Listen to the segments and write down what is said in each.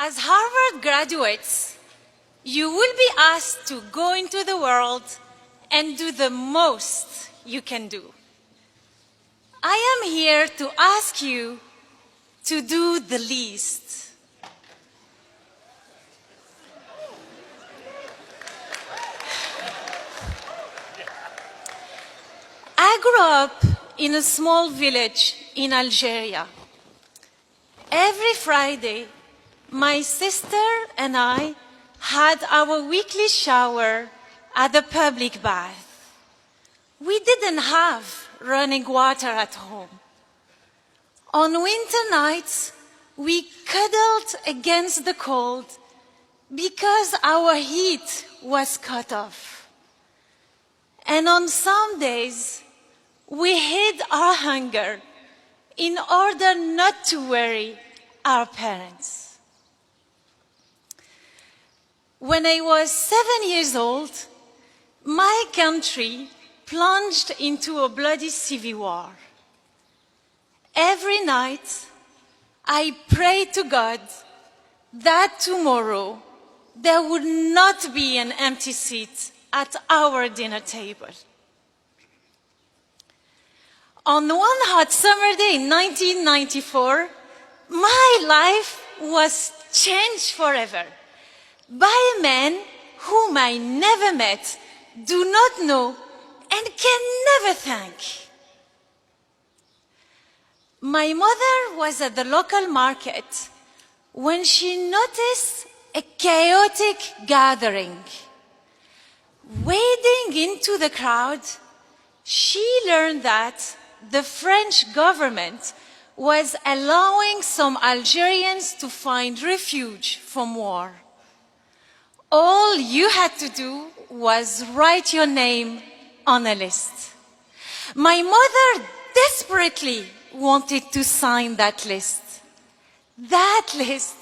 As Harvard graduates, you will be asked to go into the world and do the most you can do. I am here to ask you to do the least. I grew up in a small village in Algeria. Every Friday, my sister and I had our weekly shower at the public bath. We didn't have running water at home. On winter nights, we cuddled against the cold because our heat was cut off. And on some days, we hid our hunger in order not to worry our parents. When I was 7 years old, my country plunged into a bloody civil war. Every night, I prayed to God that tomorrow there would not be an empty seat at our dinner table. On one hot summer day in 1994, my life was changed forever by a man whom I never met, do not know, and can never thank. My mother was at the local market when she noticed a chaotic gathering. Wading into the crowd, she learned that the French government was allowing some Algerians to find refuge from war. All you had to do was write your name on a list. My mother desperately wanted to sign that list. That list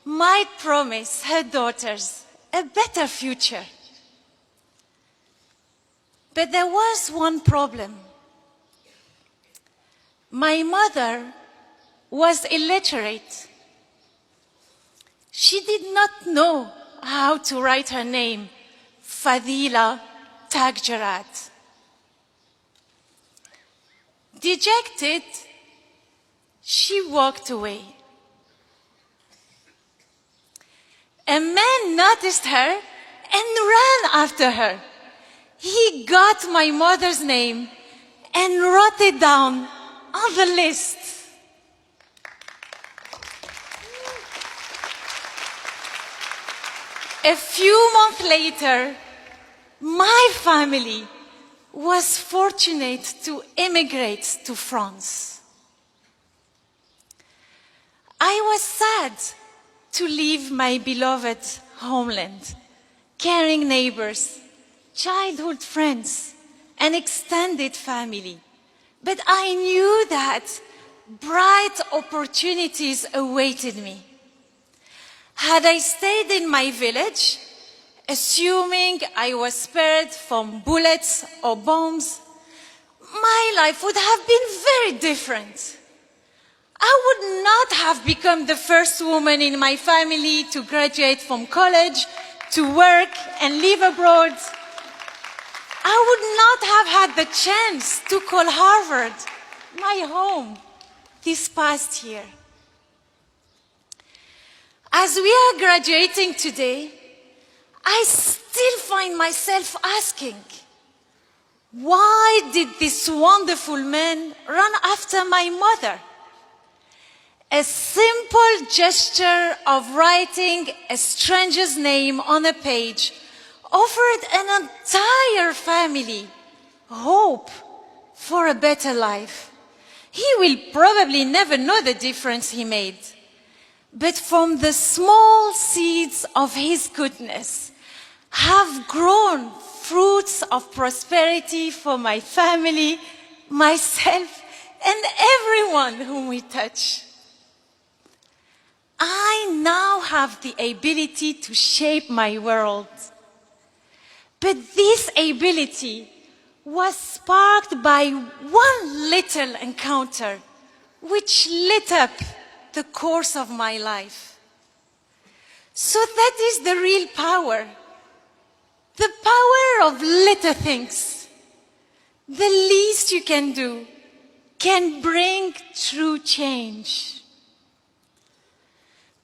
might promise her daughters a better future. But there was one problem. My mother was illiterate. She did not know how to write her name, Fadila Tagjarat. Dejected, she walked away. A man noticed her and ran after her. He got my mother's name and wrote it down on the list. A few months later, my family was fortunate to immigrate to France. I was sad to leave my beloved homeland, caring neighbors, childhood friends, and extended family. But I knew that bright opportunities awaited me. Had I stayed in my village, assuming I was spared from bullets or bombs, my life would have been very different. I would not have become the first woman in my family to graduate from college, to work and live abroad. I would not have had the chance to call Harvard my home this past year. As we are graduating today, I still find myself asking, why did this wonderful man run after my mother? A simple gesture of writing a stranger's name on a page offered an entire family hope for a better life. He will probably never know the difference he made. But from the small seeds of his goodness have grown fruits of prosperity for my family, myself, and everyone whom we touch. I now have the ability to shape my world. But this ability was sparked by one little encounter which lit up the course of my life. So that is the real power. The power of little things. The least you can do can bring true change.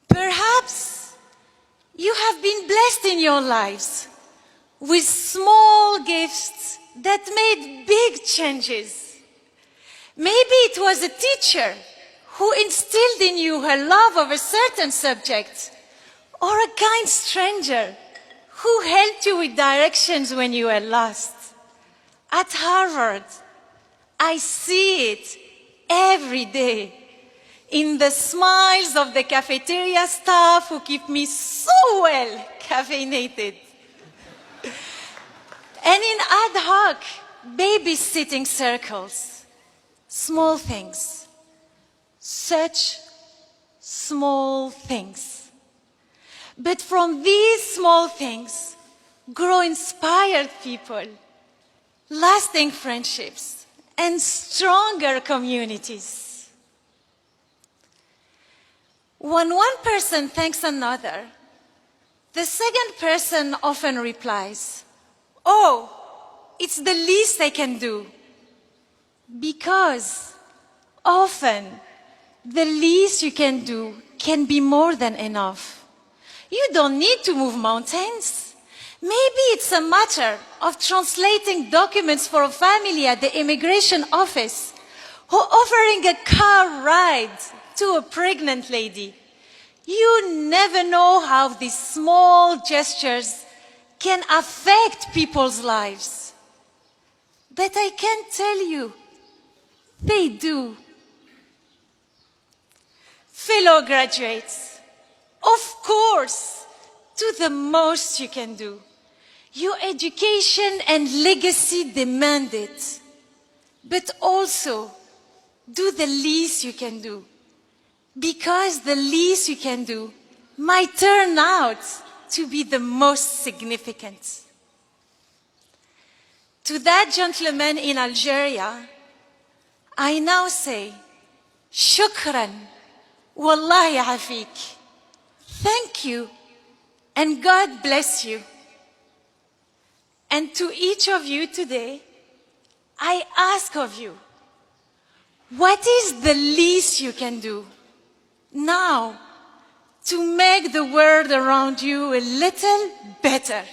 Perhaps you have been blessed in your lives with small gifts that made big changes. Maybe it was a teacher who instilled in you her love of a certain subject, or a kind stranger who helped you with directions when you were lost. At Harvard, I see it every day in the smiles of the cafeteria staff who keep me so well caffeinated. And in ad hoc babysitting circles, small things, such small things. But from these small things grow inspired people, lasting friendships, and stronger communities. When one person thanks another, the second person often replies, "Oh, it's the least I can do." Because often, the least you can do can be more than enough. You don't need to move mountains. Maybe it's a matter of translating documents for a family at the immigration office, or offering a car ride to a pregnant lady. You never know how these small gestures can affect people's lives. But I can tell you, they do. Fellow graduates, of course, do the most you can do. Your education and legacy demand it. But also, do the least you can do. Because the least you can do might turn out to be the most significant. To that gentleman in Algeria, I now say, شكرا, والله يعافيك. Thank you, and God bless you. And to each of you today, I ask of you, what is the least you can do now to make the world around you a little better?